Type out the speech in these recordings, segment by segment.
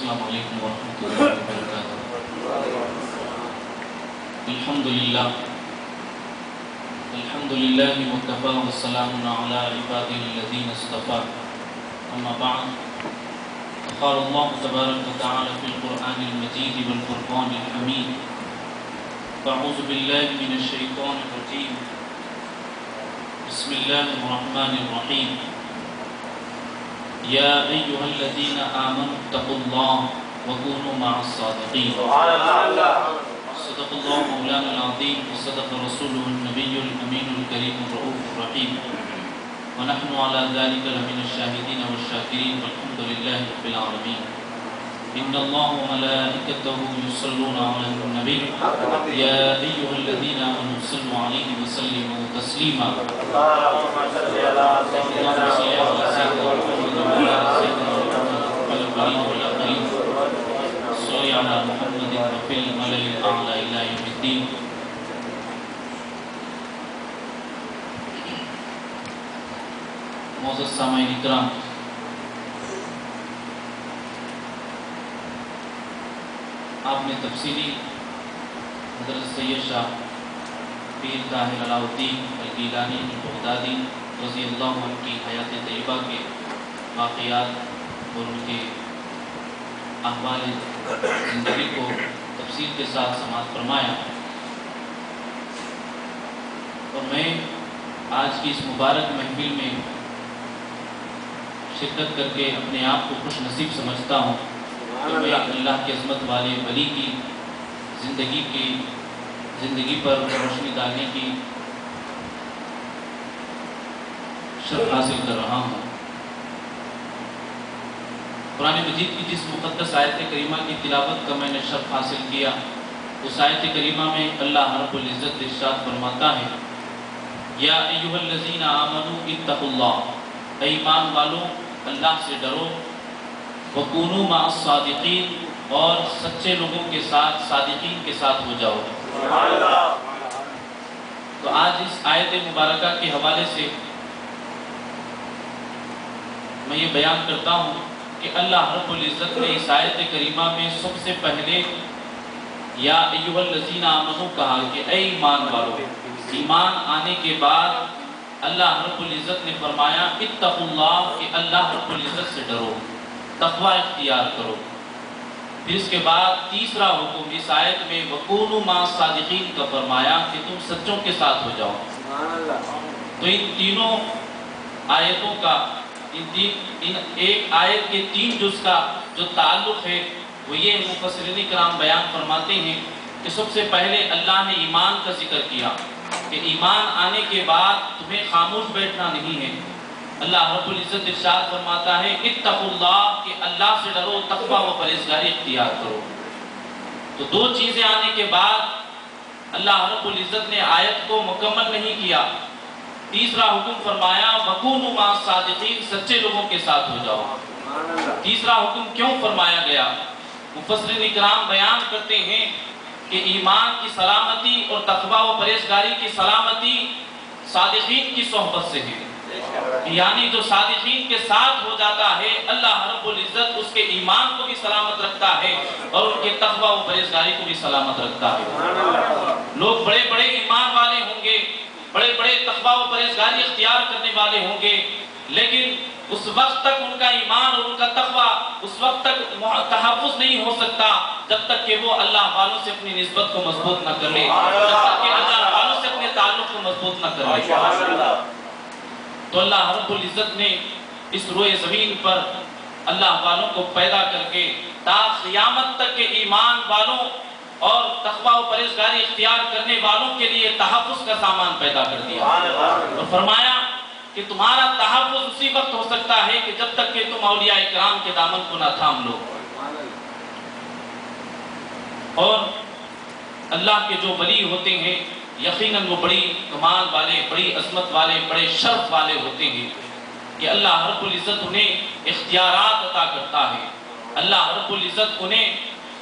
السلام علیکم ورحمۃ اللہ وبرکاتہ۔ الحمدللہ وکفیٰ وسلام علی عبادہ الذین اصطفیٰ، اما بعد، قال اللہ تبارک وتعالی فی القرآن المجید والفرقان الحمید، اعوذ باللہ من الشیطان الرجیم، بسم اللہ الرحمن الرحیم، یا ایہا الذین آمنوا اتقوا اللہ وکونوا مع الصادقین۔ صدق اللہ مولانا العظیم وصدق رسولہ النبی الامین الکریم الرؤوف الرحیم، ونحن علی ذلک لمن الشاہدین والشاکرین والحمد للہ رب العالمین۔ ان اللہ وملائکتہ یصلون علی النبی یا ایہا الذین آمنوا صلوا علیہ وسلموا تسلیما۔ اللہم صل علی سیدنا محمد وفی الملأ الاعلی الی یوم الدین۔ معزز سامعین اکرام، آپ نے تفصیلی حضرت سید شاہ پیر طاہر علاء الدین الگیلانی البغدادی رضی اللہ عنہ کی حیات طیبہ کے واقعات اور ان کے احوال زندگی کو تفصیل کے ساتھ سماعت فرمایا، اور میں آج کی اس مبارک محفل میں شرکت کر کے اپنے آپ کو خوش نصیب سمجھتا ہوں کہ میں اللہ کی عظمت والے ولی کی زندگی پر روشنی ڈالنے کی شرف حاصل کر رہا ہوں۔ قرآن مجید کی جس مقدس آیت کریمہ کی تلاوت کا میں نے شرف حاصل کیا، اس آیت کریمہ میں اللہ رب العزت ارشاد فرماتا ہے، یا ایھا الذین آمنوا اتقوا اللہ، اے ایمان والو اللہ سے ڈرو، وکونوا مع الصادقین، اور سچے لوگوں کے ساتھ، صادقین کے ساتھ ہو جاؤ۔ تو آج اس آیت مبارکہ کے حوالے سے میں یہ بیان کرتا ہوں کہ اللہ رب العزت نے اس آیت کریمہ میں سب سے پہلے یا ایھا الذین آمنوا کہا کہ اے ایمان والو۔ ایمان آنے کے بعد اللہ رب العزت نے فرمایا اتقوا اللہ، کہ اللہ رب العزت سے ڈرو، تقوی اختیار کرو۔ پھر اس کے بعد تیسرا حکم اس آیت میں وکونوا مع الصادقین کا فرمایا کہ تم سچوں کے ساتھ ہو جاؤ۔ تو ان تینوں آیتوں کا ان ایک آیت کے 3 جز کا جو تعلق ہے وہ یہ مفسرین کرام بیان فرماتے ہیں کہ سب سے پہلے اللہ نے ایمان کا ذکر کیا کہ ایمان آنے کے بعد تمہیں خاموش بیٹھنا نہیں ہے۔ اللہ رب العزت ارشاد فرماتا ہے اتقوا اللہ، کہ اللہ سے ڈرو، تقوی و پرہیزگاری اختیار کرو۔ تو 2 چیزیں آنے کے بعد اللہ رب العزت نے آیت کو مکمل نہیں کیا، تیسرا حکم فرمایا وکونوا مع الصادقین، سچے لوگوں کے ساتھ ہو جاؤ۔ تیسرا حکم کیوں فرمایا گیا؟ مفسرین کرام بیان کرتے ہیں کہ ایمان کی سلامتی اور تقوی و پرہیزگاری کی سلامتی صادقین کی صحبت سے ہے، یعنی جو صادقین کے ساتھ ہو جاتا ہے اللہ رب العزت اس کے ایمان کو بھی سلامت رکھتا ہے اور ان کے تقوی و پرہیزگاری کو بھی سلامت رکھتا ہے۔ لوگ بڑے بڑے ایمان والے ہوں گے، بڑے بڑے تقوی و پرہیزگاری اختیار کرنے والے ہوں گے، لیکن اس وقت تک ان کا ایمان اور ان کا تقوی اس وقت تک تحفظ نہیں ہو سکتا جب تک کہ وہ اللہ والوں سے اپنی نسبت کو مضبوط نہ کر لے، جب تک کہ اللہ والوں سے اپنے تعلق کو مضبوط نہ کر لے۔ تو اللہ رب العزت نے اس روئے زمین پر اللہ والوں کو پیدا کر کے تا قیامت تک کے ایمان والوں اور تقوی و پرہیزگاری اختیار کرنے والوں کے لیے تحفظ کا سامان پیدا کر دیا، اور فرمایا کہ تمہارا تحفظ اسی وقت ہو سکتا ہے کہ جب تک کہ تم اولیاء کرام کے دامن کو نہ تھام لو۔ اور اللہ کے جو ولی ہوتے ہیں یقیناً وہ بڑی کمال والے، بڑی عظمت والے، بڑے شرف والے ہوتے ہیں کہ اللہ رب العزت انہیں اختیارات عطا کرتا ہے، اللہ رب العزت انہیں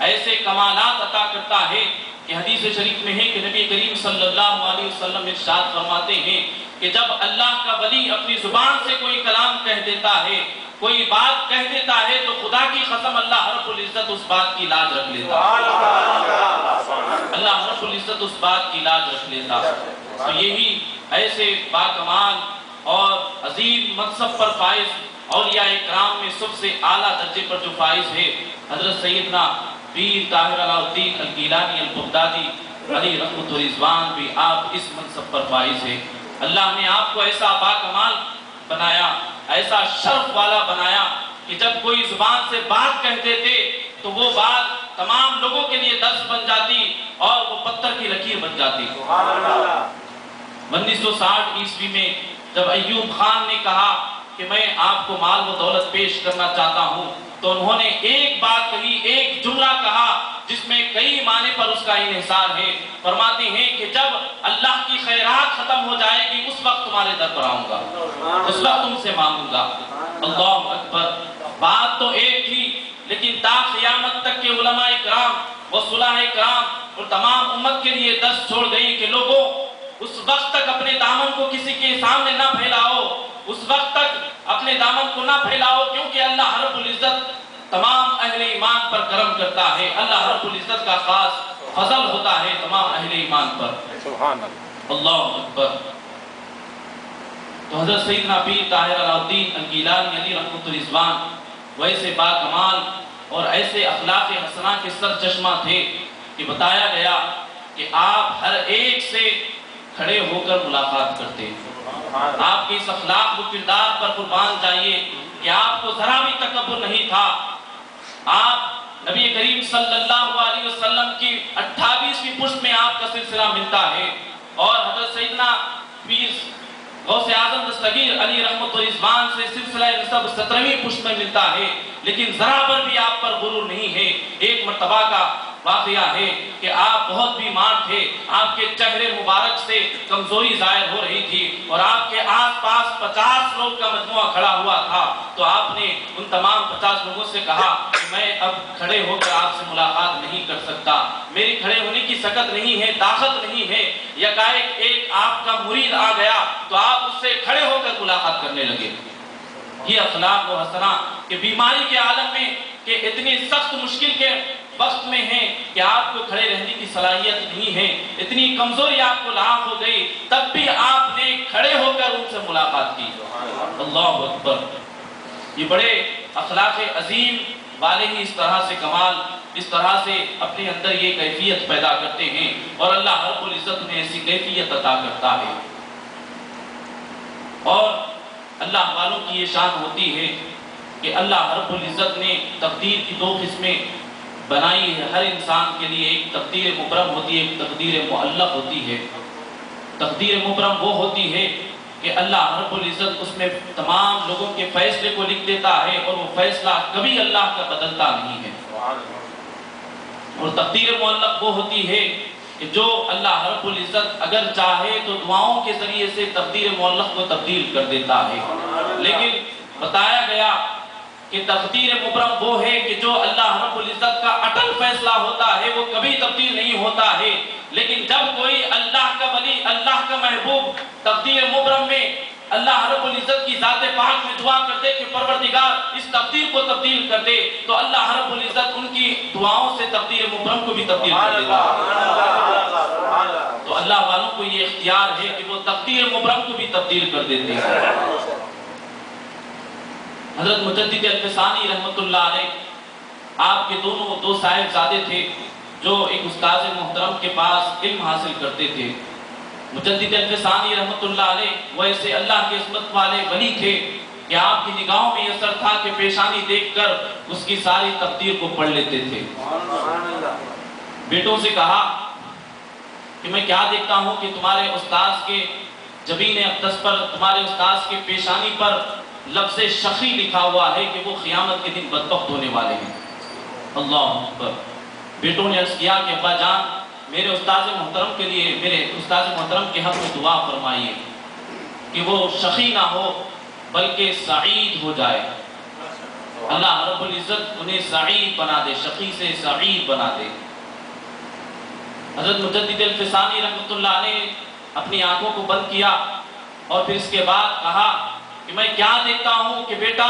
ایسے کمالات عطا کرتا ہے کہ حدیث شریف میں ہے کہ نبی کریم صلی اللہ علیہ وسلم ارشاد فرماتے ہیں کہ جب اللہ کا ولی اپنی زبان سے کوئی کلام کہہ دیتا ہے کوئی بات کہہ دیتا ہے تو خدا کی قسم اللہ رب العزت اس بات کی لاج رکھ لیتا، اللہ رب العزت اس بات کی لاج رکھ لیتا۔ تو یہی ایسے باکمال اور عظیم منصب پر فائز اولیاء اکرام میں سب سے اعلیٰ درجے پر جو فائز ہے حضرت سیدنا پیر طاہر علاء الدین الگیلانی البغدادی علی رحمت و رضوان بھی آپ اس منصب پر فائز ہے۔ اللہ نے آپ کو ایسا باکمال بنایا، ایسا شرف والا بنایا کہ جب کوئی زبان سے بات کہہ دیتے تو وہ بات تمام لوگوں کے لیے درس بن جاتی اور وہ پتھر کی لکیر بن جاتی۔ 1960 عیسوی میں جب ایوب خان نے کہا کہ میں آپ کو مال و دولت پیش کرنا چاہتا ہوں تو انہوں نے ایک بات کہی، ایک جملہ کہا جس میں کئی معنی پر اس کا انحصار ہے۔ فرماتے ہیں کہ جب اللہ کی خیرات ختم ہو جائے گی اس وقت تمہارے در پر آؤں گا، اس وقت تم سے مانگوں گا۔ اللہ اکبر، بات تو ایک تھی لیکن تا قیامت تک کے علماء اکرام و صلح اکرام اور تمام امت کے لیے درس چھوڑ گئی کہ لوگوں اس وقت تک اپنے دامن کو کسی کے سامنے نہ پھیلاؤ، اس وقت تک اپنے دامن کو نہ پھیلاؤ، کیونکہ اللہ رب العزت تمام اہل ایمان پر کرم کرتا ہے، اللہ رب العزت کا خاص فضل ہوتا ہے تمام اہل ایمان پر۔ سبحان اللہ اکبر۔ تو حضرت سیدنا پیر طاہر علاء الدین الگیلانی علی رحمت و رضوان ویسے باکمال اور ایسے اخلاق حسنہ کے سر چشمہ تھے کہ بتایا گیا کہ آپ ہر ایک سے کھڑے ہو کر ملاقات کرتے ہیں۔ آپ کے اس اخلاق و کردار پر قربان جائیے کہ آپ کو ذرا بھی تکبر نہیں تھا۔ آپ نبی کریم صلی اللہ علیہ وسلم کی 28ویں پشت میں آپ کا سلسلہ ملتا ہے اور حضرت سیدنا پیر غوث اعظم دستگیر علی رحمت و رضوان سے سلسلہ نسب 17ویں پشت میں ملتا ہے، لیکن ذرا پر بھی آپ پر غرور نہیں ہے۔ ایک مرتبہ کا واقعہ ہے کہ آپ بہت بیمار تھے، آپ کے چہرے مبارک سے کمزوری ظاہر ہو رہی تھی اور آپ کے آس پاس 50 لوگ کا مجموعہ کھڑا ہوا تھا، تو آپ نے ان تمام 50 لوگوں سے کہا کہ میں اب کھڑے ہو کر آپ سے ملاقات نہیں کر سکتا، میری کھڑے ہونے کی سکت نہیں ہے، طاقت نہیں ہے۔ یکایک ایک آپ کا مرید آ گیا تو آپ اس سے کھڑے ہو کر ملاقات کرنے لگے۔ یہ اخلاق و حسنہ کہ بیماری کے عالم میں کہ اتنی سخت مشکل کے وقت میں ہیں کہ آپ کو کھڑے رہنے کی صلاحیت نہیں ہے، اتنی کمزوری آپ کو لاحق ہو گئی، تب بھی آپ نے کھڑے ہو کر ان سے ملاقات کی۔ اللہ اکبر۔ یہ بڑے اخلاق عظیم والے ہی اس طرح سے کمال، اس طرح سے اپنے اندر یہ کیفیت پیدا کرتے ہیں اور اللہ رب العزت انہیں ایسی کیفیت عطا کرتا ہے۔ اور اللہ والوں کی یہ شان ہوتی ہے کہ اللہ رب العزت نے تقدیر کی 2 قسمیں بنائی ہے۔ ہر انسان کے لیے ایک تقدیر مبرم ہوتی ہے، ایک تقدیر معلق ہوتی ہے۔ تقدیر مبرم وہ ہوتی ہے کہ اللہ رب العزت اس میں تمام لوگوں کے فیصلے کو لکھ دیتا ہے اور وہ فیصلہ کبھی اللہ کا بدلتا نہیں ہے۔ اور تقدیر معلق وہ ہوتی ہے کہ جو اللہ رب العزت اگر چاہے تو دعاؤں کے ذریعے سے تقدیر معلق کو تبدیل کر دیتا ہے، لیکن بتایا گیا کہ تقدیر مبرم وہ ہے کہ جو اللہ رب العزت کا اٹل فیصلہ ہوتا ہے وہ کبھی تبدیل نہیں ہوتا ہے، لیکن جب کوئی اللہ کا ولی، اللہ کا محبوب تقدیر مبرم میں اللہ رب العزت کی ذات پاک میں دعا کر دے کہ پروردگار اس تقدیر کو تبدیل کر دے، تو اللہ رب العزت ان کی دعاؤں سے تقدیر مبرم کو بھی تبدیل کر دیتا ہے۔ تو اللہ والوں کو یہ اختیار ہے کہ وہ تقدیر مبرم کو بھی تبدیل کر دیتے ہیں۔ حضرت مجدد الفسانی رحمت اللہ علیہ، آپ کے 2 صاحبزادے تھے جو ایک استاذ محترم کے پاس علم حاصل کرتے تھے۔ مجدد الفسانی رحمت اللہ علیہ وہ ایسے اللہ کی عظمت والے ولی تھے کہ آپ کی نگاہوں میں یہ اثر تھا کہ پیشانی دیکھ کر اس کی ساری تقدیر کو پڑھ لیتے تھے۔ بیٹوں سے کہا کہ میں کیا دیکھتا ہوں کہ تمہارے استاذ کے جبین اقدس پر، تمہارے استاذ کے پیشانی پر لفظ شقی لکھا ہوا ہے کہ وہ قیامت کے دن بدبخت ہونے والے ہیں۔ اللہ اکبر۔ بیٹوں نے عرض کیا کہ ابا جان میرے استاذ محترم کے لیے، میرے استاذ محترم کے حق میں دعا فرمائیے کہ وہ شقی نہ ہو بلکہ سعید ہو جائے، اللہ رب العزت انہیں سعید بنا دے، شقی سے سعید بنا دے۔ حضرت مجدد الفسانی رحمت اللہ علیہ نے اپنی آنکھوں کو بند کیا اور پھر اس کے بعد کہا کہ میں کیا دیکھتا ہوں کہ بیٹا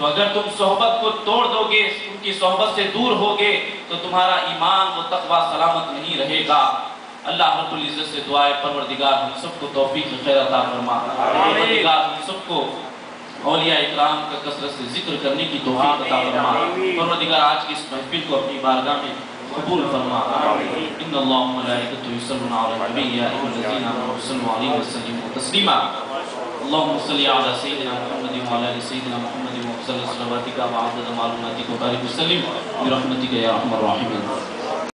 تو اگر تم صحبت کو توڑ دو گے، ان کی صحبت سے دور ہوگے، تو تمہارا ایمان و تقوی سلامت نہیں رہے گا۔ اللہ رب العزت سے دعا ہے پروردگار ہم سب کو توفیق خیر عطا فرما، پروردگار ہم سب کو اولیاء اکرام کا کثرت سے ذکر کرنے کی توفیق عطا فرما، پروردگار آج کی اس محفل کو اپنی بارگاہ میں قبول فرما۔ ان اللہ و ملائکتہ یصلون علی النبی یا ایھا الذین آمنوا صلوا علیہ وسلموا تسلیما۔ اللهم صل على سيدنا محمد وعلى ال سيدنا محمد وصل صلواتك وعدد معلوماتك وبارك وسلم برحمتك يا ارحم الراحمين۔